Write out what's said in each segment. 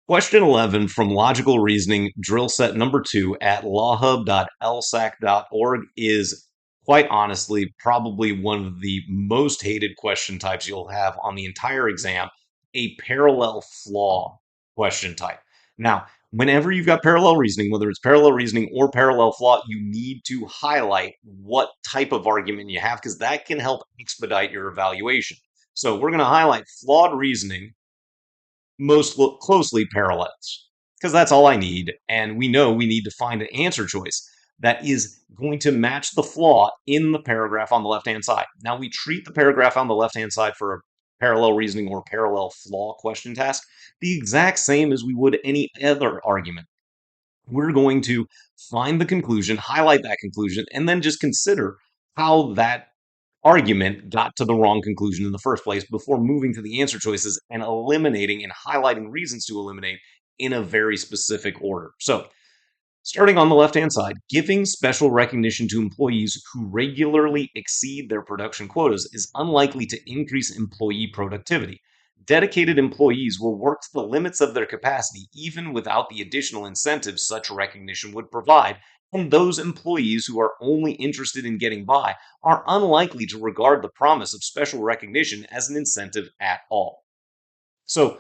Question 11 from Logical Reasoning, drill set number 2 at lawhub.lsac.org is quite honestly probably one of the most hated question types you'll have on the entire exam, a parallel flaw question type. Now, whenever you've got parallel reasoning, whether it's parallel reasoning or parallel flaw, you need to highlight what type of argument you have because that can help expedite your evaluation. So we're going to highlight flawed reasoning most closely parallels because that's all I need. And we know we need to find an answer choice that is going to match the flaw in the paragraph on the left-hand side. Now, we treat the paragraph on the left-hand side for a parallel reasoning or parallel flaw question task the exact same as we would any other argument. We're going to find the conclusion, highlight that conclusion, and then just consider how that argument got to the wrong conclusion in the first place before moving to the answer choices and eliminating and highlighting reasons to eliminate in a very specific order. So, starting on the left-hand side, giving special recognition to employees who regularly exceed their production quotas is unlikely to increase employee productivity. Dedicated employees will work to the limits of their capacity even without the additional incentives such recognition would provide, and those employees who are only interested in getting by are unlikely to regard the promise of special recognition as an incentive at all. So,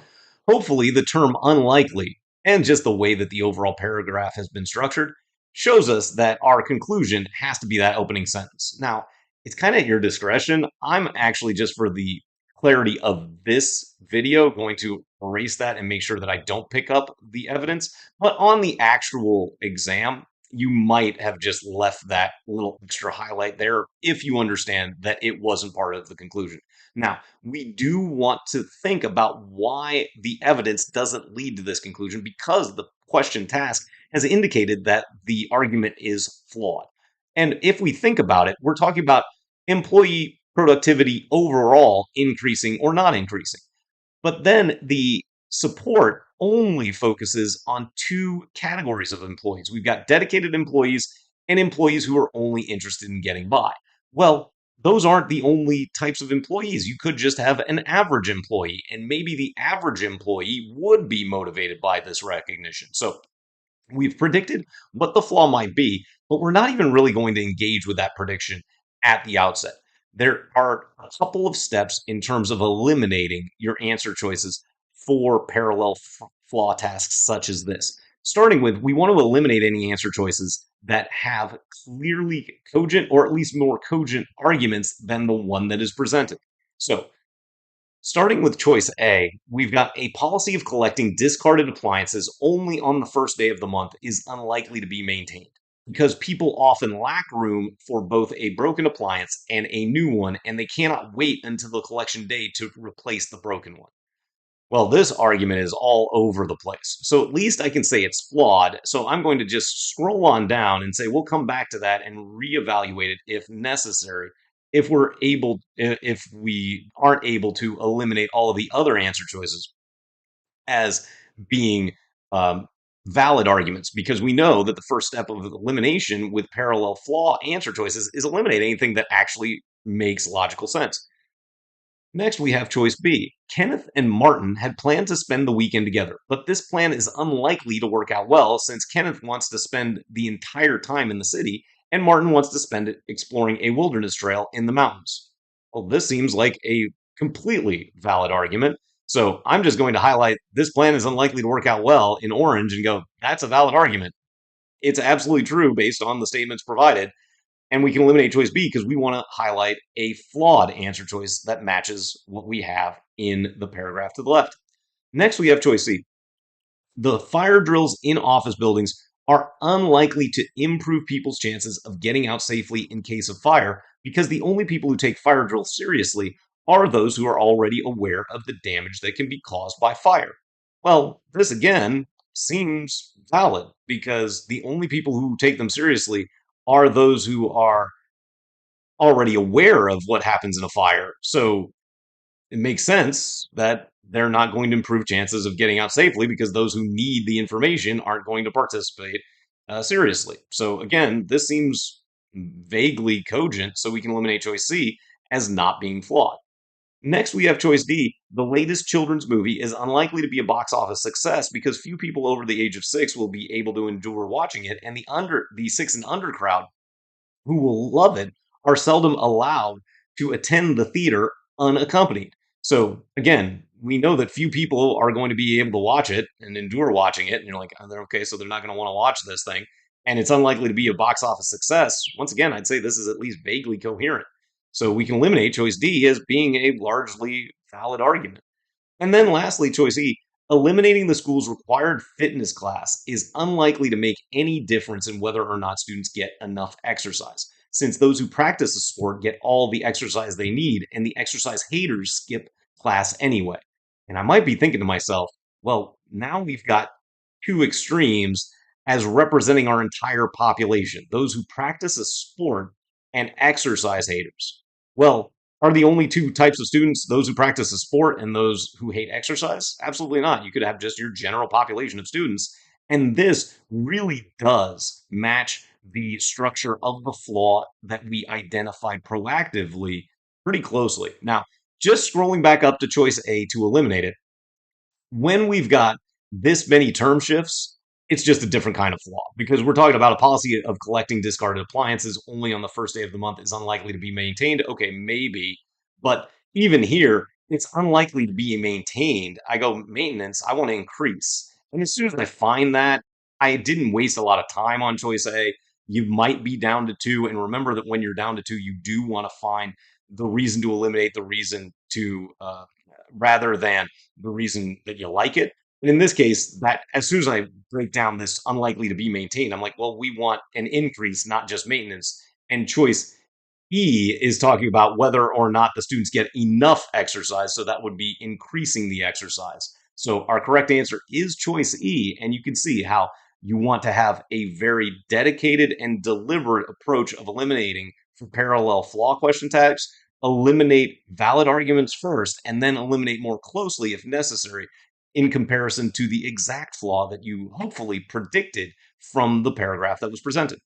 hopefully, the term unlikely and just the way that the overall paragraph has been structured shows us that our conclusion has to be that opening sentence. Now, it's kind of at your discretion. I'm actually, just for the clarity of this video, going to erase that and make sure that I don't pick up the evidence. But on the actual exam, you might have just left that little extra highlight there if you understand that it wasn't part of the conclusion. Now, we do want to think about why the evidence doesn't lead to this conclusion because the question task has indicated that the argument is flawed. And if we think about it, we're talking about employee productivity overall increasing or not increasing. But then the support only focuses on two categories of employees. We've got dedicated employees and employees who are only interested in getting by. Well, those aren't the only types of employees. You could just have an average employee, and maybe the average employee would be motivated by this recognition. So we've predicted what the flaw might be, but we're not even really going to engage with that prediction at the outset. There are a couple of steps in terms of eliminating your answer choices for parallel flaw tasks such as this. Starting with, we want to eliminate any answer choices that have clearly cogent or at least more cogent arguments than the one that is presented. So, starting with choice A, we've got a policy of collecting discarded appliances only on the first day of the month is unlikely to be maintained because people often lack room for both a broken appliance and a new one, and they cannot wait until the collection day to replace the broken one. Well, this argument is all over the place. So at least I can say it's flawed. So I'm going to just scroll on down and say we'll come back to that and reevaluate it if necessary. If we aren't able to eliminate all of the other answer choices as being valid arguments, because we know that the first step of elimination with parallel flaw answer choices is eliminate anything that actually makes logical sense. Next, we have choice B. Kenneth and Martin had planned to spend the weekend together, but this plan is unlikely to work out well since Kenneth wants to spend the entire time in the city and Martin wants to spend it exploring a wilderness trail in the mountains. Well, this seems like a completely valid argument. So I'm just going to highlight this plan is unlikely to work out well in orange and go, that's a valid argument. It's absolutely true based on the statements provided. And we can eliminate choice B because we want to highlight a flawed answer choice that matches what we have in the paragraph to the left. Next, we have choice C. The fire drills in office buildings are unlikely to improve people's chances of getting out safely in case of fire because the only people who take fire drills seriously are those who are already aware of the damage that can be caused by fire. Well, this again seems valid because the only people who take them seriously are those who are already aware of what happens in a fire. So it makes sense that they're not going to improve chances of getting out safely because those who need the information aren't going to participate seriously. So again, this seems vaguely cogent, so we can eliminate choice C as not being flawed. Next, we have choice D. The latest children's movie is unlikely to be a box office success because few people over the age of 6 will be able to endure watching it, and the 6 and under crowd who will love it are seldom allowed to attend the theater unaccompanied. So again, we know that few people are going to be able to watch it and endure watching it. And you're like, oh, they're okay, so they're not going to want to watch this thing. And it's unlikely to be a box office success. Once again, I'd say this is at least vaguely coherent. So we can eliminate choice D as being a largely valid argument. And then lastly, choice E, eliminating the school's required fitness class is unlikely to make any difference in whether or not students get enough exercise, since those who practice a sport get all the exercise they need, and the exercise haters skip class anyway. And I might be thinking to myself, well, now we've got two extremes as representing our entire population, those who practice a sport and exercise haters. Well, are the only two types of students those who practice a sport and those who hate exercise? Absolutely not. You could have just your general population of students. And this really does match the structure of the flaw that we identified proactively pretty closely. Now, just scrolling back up to choice A to eliminate it, when we've got this many term shifts, it's just a different kind of flaw because we're talking about a policy of collecting discarded appliances only on the first day of the month is unlikely to be maintained. Okay, maybe, but even here, it's unlikely to be maintained. I go maintenance, I want to increase. And as soon as I find that, I didn't waste a lot of time on choice A. You might be down to two. And remember that when you're down to two, you do want to find the reason to eliminate the reason to, rather than the reason that you like it. And in this case, that as soon as I break down this unlikely to be maintained, I'm like, well, we want an increase, not just maintenance. And choice E is talking about whether or not the students get enough exercise. So that would be increasing the exercise. So our correct answer is choice E. And you can see how you want to have a very dedicated and deliberate approach of eliminating for parallel flaw question tags, eliminate valid arguments first, and then eliminate more closely if necessary in comparison to the exact flaw that you hopefully predicted from the paragraph that was presented.